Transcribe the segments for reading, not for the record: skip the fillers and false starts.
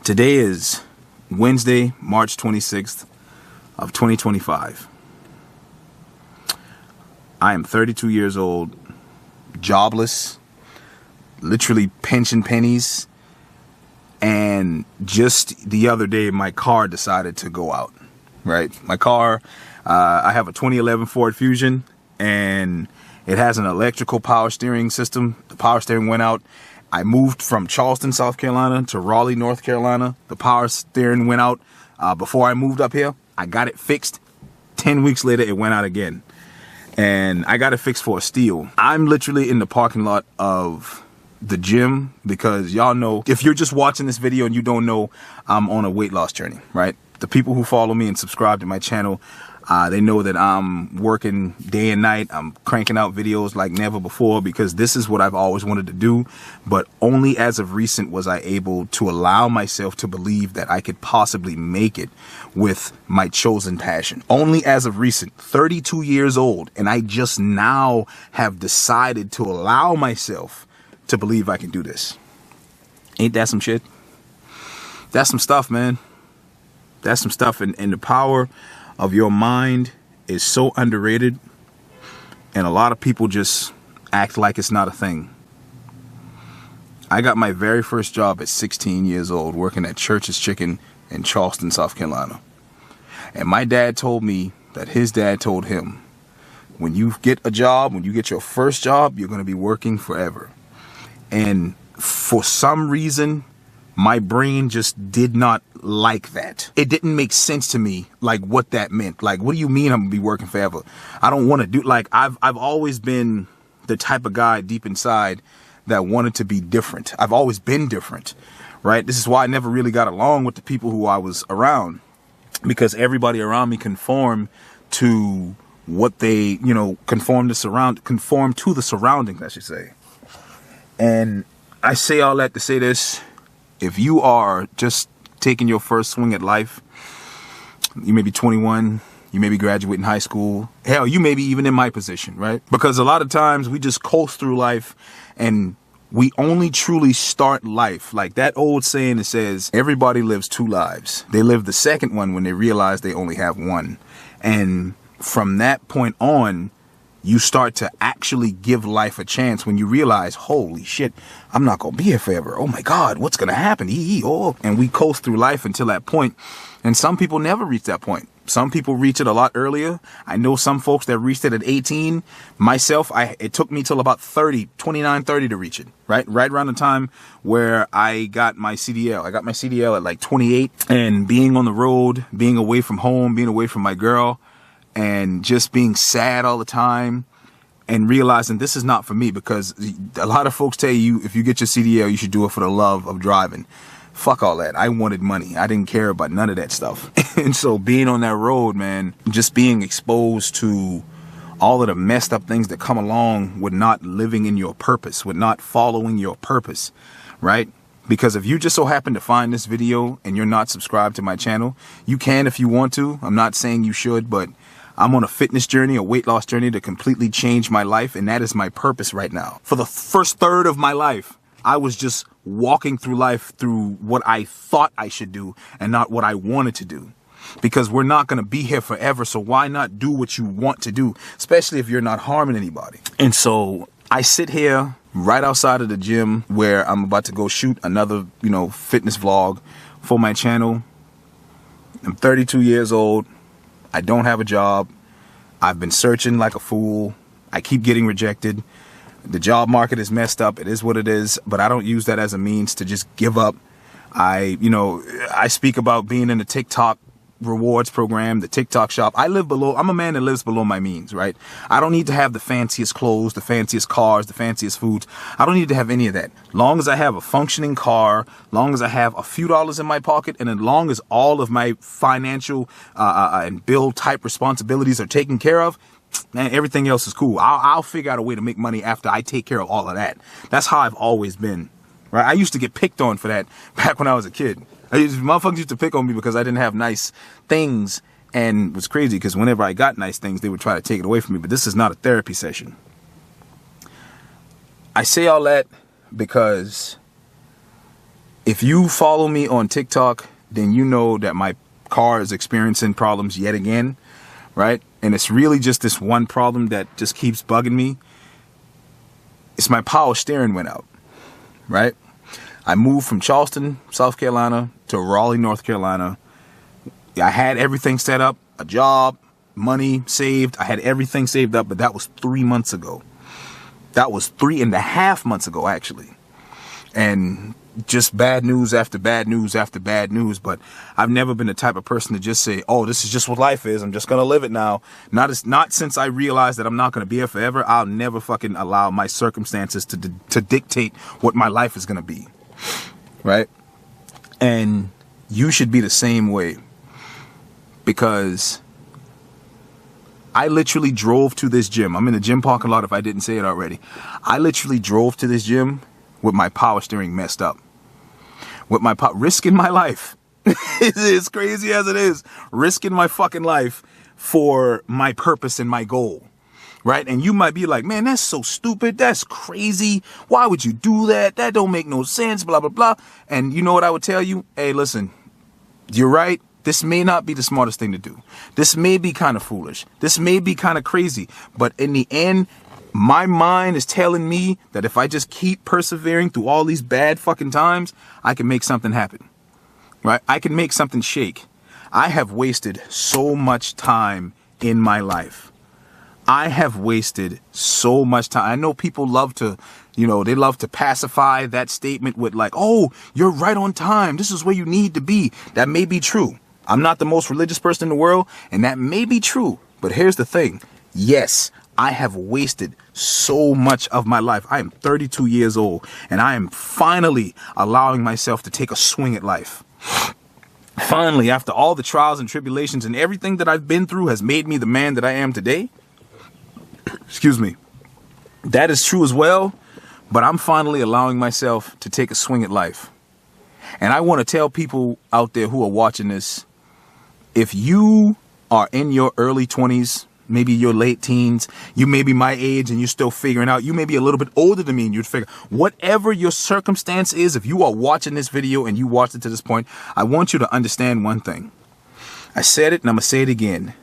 Today is Wednesday, March 26th of 2025. I am 32 years old, jobless, literally pinching pennies, and just the other day my car decided to go out, right? My car, I have a 2011 Ford Fusion, and it has an electrical power steering system. The power steering went out. I moved from Charleston, South Carolina to Raleigh, North Carolina. The power steering went out before I moved up here. I got it fixed. 10 weeks later, it went out again. And I got it fixed for a steal. I'm literally in the parking lot of the gym because y'all know, if you're just watching this video and you don't know, I'm on a weight loss journey, right? The people who follow me and subscribe to my channel, they know that I'm working day and night. I'm cranking out videos like never before because this is what I've always wanted to do. But only as of recent was I able to allow myself to believe that I could possibly make it with my chosen passion. Only as of recent, 32 years old, and I just now have decided to allow myself to believe I can do this. Ain't that some shit? That's some stuff, man. That's some stuff, and the power of your mind is so underrated, and a lot of people just act like it's not a thing. I got my very first job at 16 years old working at Church's Chicken in Charleston, South Carolina. And my dad told me that his dad told him, when you get a job, when you get your first job, you're going to be working forever. And for some reason, my brain just did not like that. It didn't make sense to me, like what that meant. Like, what do you mean I'm gonna be working forever? I don't want to do, like, I've always been the type of guy deep inside that wanted to be different. I've always been different, right? This is why I never really got along with the people who I was around, because everybody around me conformed to what they, conform to the surroundings, I should say. And I say all that to say this. If you are just taking your first swing at life, you may be 21, you may be graduating high school, hell, you may be even in my position, right? Because a lot of times we just coast through life and we only truly start life. Like that old saying that says, everybody lives two lives. They live the second one when they realize they only have one. And from that point on, you start to actually give life a chance when you realize, holy shit, I'm not going to be here forever. Oh my God, what's going to happen? And we coast through life until that point. And some people never reach that point. Some people reach it a lot earlier. I know some folks that reached it at 18. Myself, it took me till about 29, 30 to reach it, right? Right around the time where I got my CDL. I got my CDL at like 28, and being on the road, being away from home, being away from my girl, and just being sad all the time and realizing this is not for me, because a lot of folks tell you if you get your CDL, you should do it for the love of driving. Fuck all that. I wanted money. I didn't care about none of that stuff. And so being on that road, man, just being exposed to all of the messed up things that come along with not living in your purpose, with not following your purpose, right? Because if you just so happen to find this video and you're not subscribed to my channel, you can if you want to. I'm not saying you should, but I'm on a fitness journey, a weight loss journey to completely change my life, and that is my purpose right now. For the first third of my life, I was just walking through life through what I thought I should do and not what I wanted to do. Because we're not going to be here forever, so why not do what you want to do, especially if you're not harming anybody? And so I sit here right outside of the gym where I'm about to go shoot another, fitness vlog for my channel. I'm 32 years old. I don't have a job. I've been searching like a fool. I keep getting rejected. The job market is messed up. It is what it is, but I don't use that as a means to just give up. I speak about being in the TikTok rewards program, the TikTok shop. I'm a man that lives below my means, right? I don't need to have the fanciest clothes, the fanciest cars, the fanciest foods. I don't need to have any of that. Long as I have a functioning car, long as I have a few dollars in my pocket, and as long as all of my financial and bill type responsibilities are taken care of, man, everything else is cool. I'll figure out a way to make money after I take care of all of that. That's how I've always been, right? I used to get picked on for that back when I was a kid. Motherfuckers used to pick on me because I didn't have nice things, and it was crazy because whenever I got nice things, they would try to take it away from me. But this is not a therapy session. I say all that because If you follow me on TikTok, then you know that my car is experiencing problems yet again, right? And it's really just this one problem that just keeps bugging me. It's my power steering went out, right? I moved from Charleston, South Carolina to Raleigh, North Carolina. I had everything set up, a job, money saved. I had everything saved up, but that was 3 months ago. That was 3.5 months ago, actually. And just bad news after bad news after bad news. But I've never been the type of person to just say, oh, this is just what life is. I'm just going to live it now. Not since I realized that I'm not going to be here forever. I'll never fucking allow my circumstances to dictate what my life is going to be. Right? And you should be the same way. Because I literally drove to this gym. I'm in the gym parking lot if I didn't say it already. I literally drove to this gym with my power steering messed up. With my risking my life. As crazy as it is. Risking my fucking life for my purpose and my goal. Right? And you might be like, man, that's so stupid. That's crazy. Why would you do that? That don't make no sense. Blah, blah, blah. And you know what I would tell you? Hey, listen, you're right. This may not be the smartest thing to do. This may be kind of foolish. This may be kind of crazy. But in the end, my mind is telling me that if I just keep persevering through all these bad fucking times, I can make something happen. Right? I can make something shake. I have wasted so much time in my life. I have wasted so much time. I know people love to, they love to pacify that statement with like, oh, you're right on time. This is where you need to be. That may be true. I'm not the most religious person in the world, and that may be true. But here's the thing. Yes, I have wasted so much of my life. I am 32 years old, and I am finally allowing myself to take a swing at life. Finally, after all the trials and tribulations and everything that I've been through has made me the man that I am today. Excuse me. That is true as well, but I'm finally allowing myself to take a swing at life. And I want to tell people out there who are watching this, if you are in your early 20s, maybe your late teens, you may be my age and you're still figuring out, you may be a little bit older than me and you'd figure, whatever your circumstance is, if you are watching this video and you watched it to this point, I want you to understand one thing. I said it and I'm going to say it again.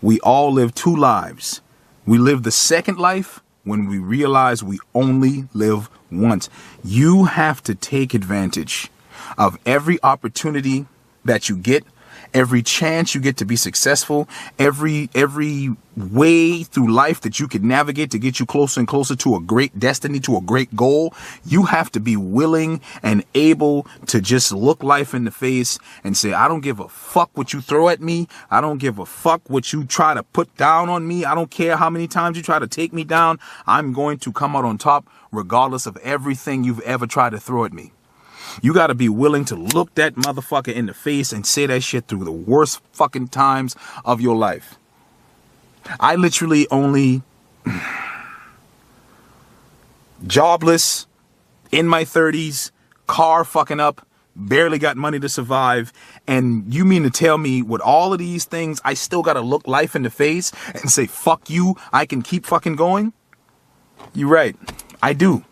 We all live two lives. We live the second life when we realize we only live once. You have to take advantage of every opportunity that you get, every chance you get to be successful, every way through life that you can navigate to get you closer and closer to a great destiny, to a great goal. You have to be willing and able to just look life in the face and say, I don't give a fuck what you throw at me. I don't give a fuck what you try to put down on me. I don't care how many times you try to take me down. I'm going to come out on top regardless of everything you've ever tried to throw at me. You got to be willing to look that motherfucker in the face and say that shit through the worst fucking times of your life. I literally only jobless, in my 30s, car fucking up, barely got money to survive. And you mean to tell me with all of these things, I still got to look life in the face and say, fuck you, I can keep fucking going? You're right. I do.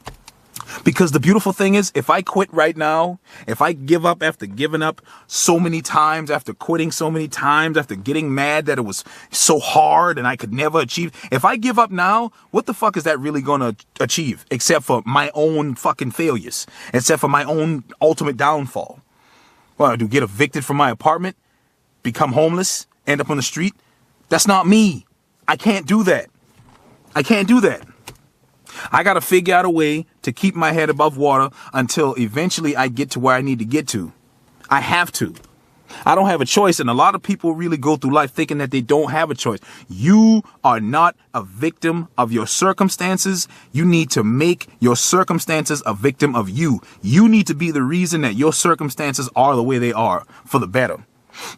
Because the beautiful thing is, if I quit right now, if I give up after giving up so many times, after quitting so many times, after getting mad that it was so hard and I could never achieve, if I give up now, what the fuck is that really going to achieve? Except for my own fucking failures, except for my own ultimate downfall. Well, do get evicted from my apartment, become homeless, end up on the street? That's not me. I can't do that. I can't do that. I got to figure out a way to keep my head above water until eventually I get to where I need to get to. I have to. I don't have a choice. And a lot of people really go through life thinking that they don't have a choice. You are not a victim of your circumstances. You need to make your circumstances a victim of you. You need to be the reason that your circumstances are the way they are for the better.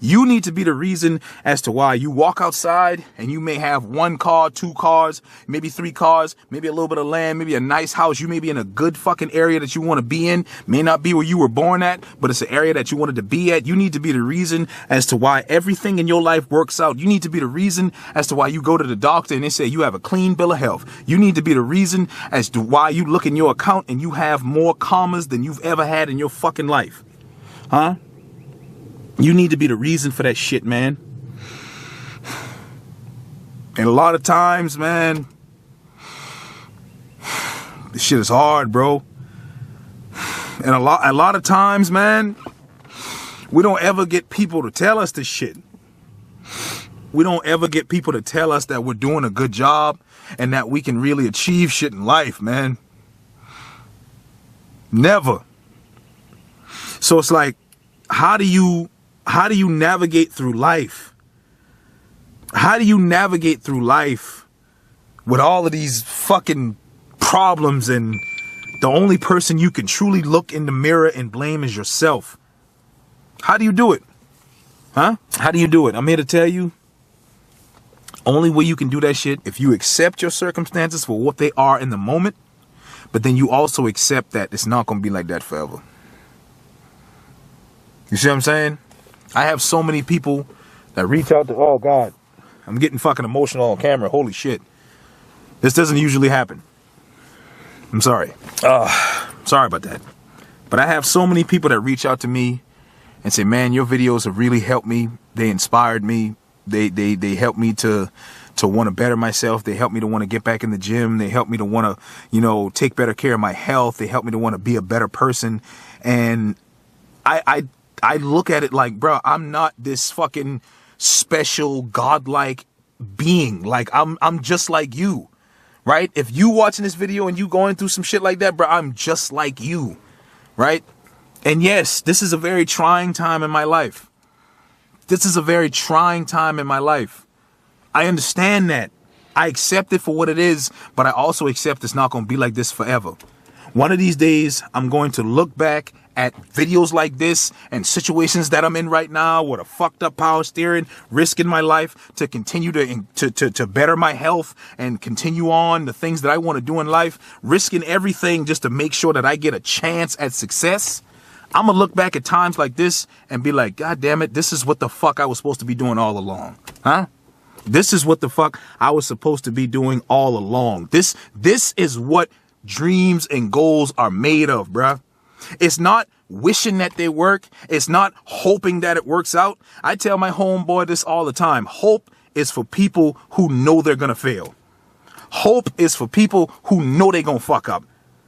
You need to be the reason as to why you walk outside and you may have 1 car, 2 cars, maybe 3 cars, maybe a little bit of land, maybe a nice house. You may be in a good fucking area that you want to be in. May not be where you were born at, but it's an area that you wanted to be at. You need to be the reason as to why everything in your life works out. You need to be the reason as to why you go to the doctor and they say you have a clean bill of health. You need to be the reason as to why you look in your account and you have more commas than you've ever had in your fucking life. Huh? You need to be the reason for that shit, man. And a lot of times, man, this shit is hard, bro. And a lot of times, man, we don't ever get people to tell us this shit. We don't ever get people to tell us that we're doing a good job and that we can really achieve shit in life, man. Never. So it's like, how do you navigate through life? How do you navigate through life with all of these fucking problems and the only person you can truly look in the mirror and blame is yourself? How do you do it? Huh? How do you do it? I'm here to tell you, only way you can do that shit if you accept your circumstances for what they are in the moment, but then you also accept that it's not going to be like that forever. You see what I'm saying? I have so many people that reach out to, oh God, I'm getting fucking emotional on camera. Holy shit. This doesn't usually happen. I'm sorry. Sorry about that. But I have so many people that reach out to me and say, man, your videos have really helped me. They inspired me. They helped me to want to better myself. They helped me to want to get back in the gym. They helped me to want to, take better care of my health. They helped me to want to be a better person. And I look at it like, bro, I'm not this fucking special godlike being. Like I'm just like you, right? If you watching this video and you going through some shit like that, bro, I'm just like you, right? And yes, this is a very trying time in my life. This is a very trying time in my life. I understand that. I accept it for what it is, but I also accept it's not going to be like this forever. One of these days, I'm going to look back at videos like this and situations that I'm in right now with a fucked up power steering, risking my life to continue to better my health and continue on the things that I want to do in life, risking everything just to make sure that I get a chance at success. I'm going to look back at times like this and be like, God damn it, this is what the fuck I was supposed to be doing all along. Huh? This is what the fuck I was supposed to be doing all along. This is what dreams and goals are made of, bruh. It's not wishing that they work. It's not hoping that it works out. I tell my homeboy this all the time. Hope is for people who know they're going to fail. Hope is for people who know they're going to fuck up.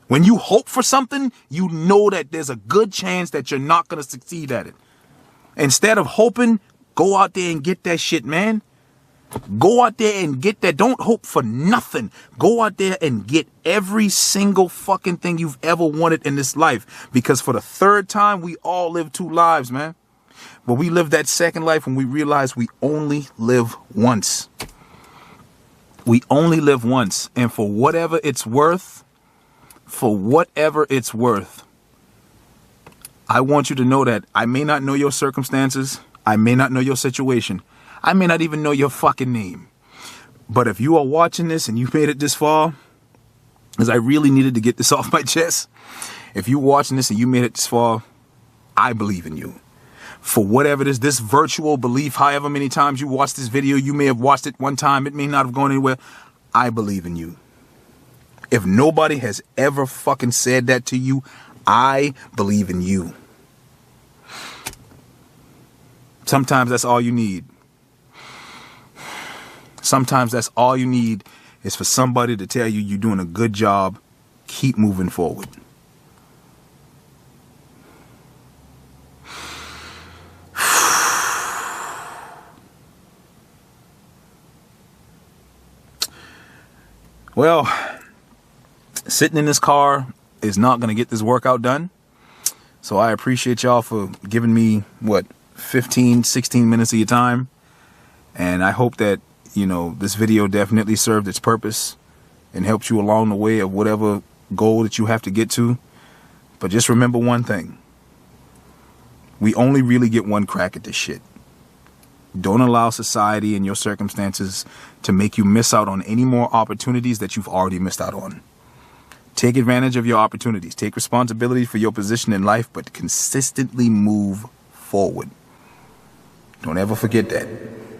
When you hope for something, you know that there's a good chance that you're not going to succeed at it. Instead of hoping, go out there and get that shit, man. Go out there and get that. Don't hope for nothing. Go out there and get every single fucking thing you've ever wanted in this life. Because for the third time, we all live 2 lives, man. But we live that second life when we realize we only live once. We only live once. And for whatever it's worth, I want you to know that I may not know your circumstances. I may not know your situation. I may not even know your fucking name. But if you are watching this and you made it this far, because I really needed to get this off my chest. If you're watching this and you made it this far, I believe in you. For whatever it is, this virtual belief, however many times you watched this video, you may have watched it one time, it may not have gone anywhere. I believe in you. If nobody has ever fucking said that to you, I believe in you. Sometimes that's all you need. Sometimes that's all you need is for somebody to tell you you're doing a good job. Keep moving forward. Well, sitting in this car is not going to get this workout done. So I appreciate y'all for giving me, 15, 16 minutes of your time. And I hope that, this video definitely served its purpose and helped you along the way of whatever goal that you have to get to. But just remember one thing. We only really get one crack at this shit. Don't allow society and your circumstances to make you miss out on any more opportunities that you've already missed out on. Take advantage of your opportunities. Take responsibility for your position in life, but consistently move forward. Don't ever forget that.